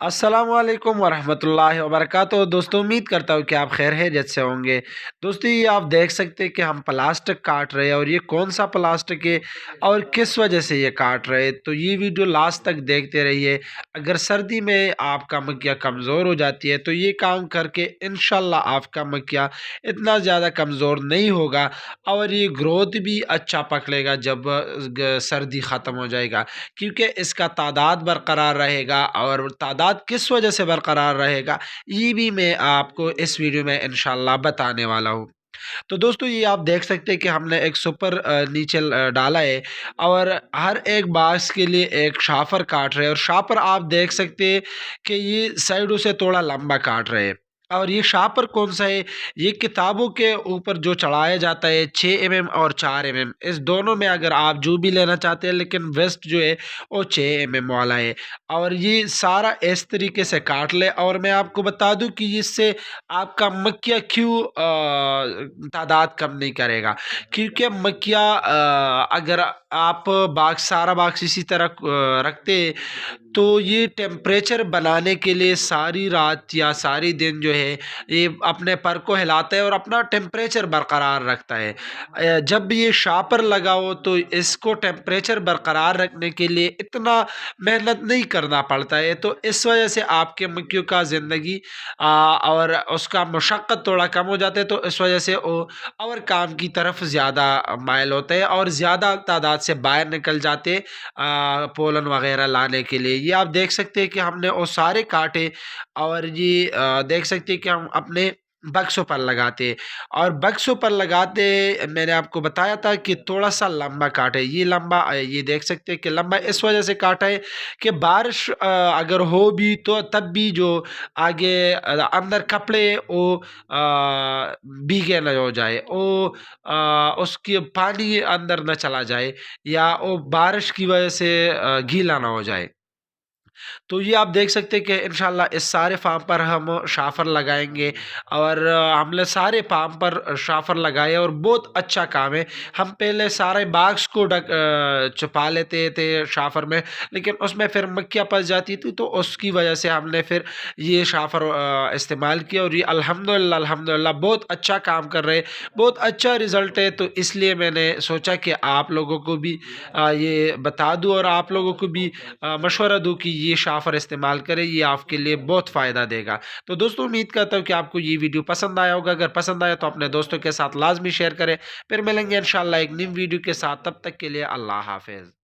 अस्सलामुअलैकुम वरहमतुल्लाहि वबरकातुहू। दोस्तों, उम्मीद करता हूँ कि आप खैर हैरियत से होंगे। दोस्तों, ये आप देख सकते हैं कि हम प्लास्टिक काट रहे हैं और ये कौन सा प्लास्टिक है और किस वजह से ये काट रहे हैं। तो ये वीडियो लास्ट तक देखते रहिए। अगर सर्दी में आपका मक्खियाँ कमज़ोर हो जाती है तो ये काम करके इंशाल्लाह आपका मक्खियाँ इतना ज़्यादा कमज़ोर नहीं होगा और ये ग्रोथ भी अच्छा पकड़ेगा जब सर्दी ख़त्म हो जाएगा, क्योंकि इसका तादाद बरकरार रहेगा। और तादाद किस वजह से बरकरार रहेगा ये भी मैं आपको इस वीडियो में इंशाल्लाह बताने वाला हूँ। तो दोस्तों, ये आप देख सकते हैं कि हमने एक सुपर नीचे डाला है और हर एक बांस के लिए एक शाफर काट रहे हैं। और शाफर आप देख सकते हैं कि ये साइडों से थोड़ा लंबा काट रहे हैं। और ये शापर कौन सा है, ये किताबों के ऊपर जो चढ़ाया जाता है 6 mm और 4 mm, इस दोनों में अगर आप जो भी लेना चाहते हैं, लेकिन वेस्ट जो है वो 6 mm वाला है। और ये सारा इस तरीके से काट ले। और मैं आपको बता दूं कि इससे आपका मक्खियाँ क्यों तादाद कम नहीं करेगा, क्योंकि मक्खियाँ अगर आप सारा बाक्स इसी तरह रखते तो ये टेम्परेचर बनाने के लिए सारी रात या सारी दिन जो है ये अपने पर को हिलाता है और अपना टेम्परेचर बरकरार रखता है। जब ये शापर लगाओ तो इसको टेम्परेचर बरकरार रखने के लिए इतना मेहनत नहीं करना पड़ता है। तो इस वजह से आपके मक्खियों का ज़िंदगी और उसका मशक्क़त थोड़ा कम हो जाता है। तो इस वजह से वो और काम की तरफ ज़्यादा माइल होते हैं और ज़्यादा तादाद से बाहर निकल जाते पोलन वगैरह लाने के लिए। ये आप देख सकते हैं कि हमने वो सारे काटे और ये देख सकते हैं कि हम अपने बक्सों पर लगाते हैं। और बक्सों पर लगाते मैंने आपको बताया था कि थोड़ा सा लंबा काटे। ये लंबा ये देख सकते हैं कि लंबा इस वजह से काटा है कि बारिश अगर हो भी तो तब भी जो आगे अंदर कपड़े वो भीगे न हो जाए, वो उसकी पानी अंदर न चला जाए या वो बारिश की वजह से गीला ना हो जाए। तो ये आप देख सकते हैं कि इंशाल्लाह इस सारे फार्म पर हम शाफर लगाएंगे। और हमने सारे फार्म पर शाफर लगाए और बहुत अच्छा काम है। हम पहले सारे बाग्स को छुपा लेते थे शाफर में, लेकिन उसमें फिर मक्खियाँ फंस जाती थी, तो उसकी वजह से हमने फिर ये शाफर इस्तेमाल किया। और ये अल्हम्दुलिल्लाह अल्हम्दुलिल्लाह बहुत अच्छा काम कर रहे हैं, बहुत अच्छा रिज़ल्ट है। तो इसलिए मैंने सोचा कि आप लोगों को भी ये बता दूँ और आप लोगों को भी मशवरा दूँ कि ये शाफर इस्तेमाल करें, ये आपके लिए बहुत फ़ायदा देगा। तो दोस्तों, उम्मीद करता हूँ कि आपको ये वीडियो पसंद आया होगा। अगर पसंद आया तो अपने दोस्तों के साथ लाज़मी शेयर करें। फिर मिलेंगे इंशाल्लाह एक नई वीडियो के साथ, तब तक के लिए अल्लाह हाफ़िज़।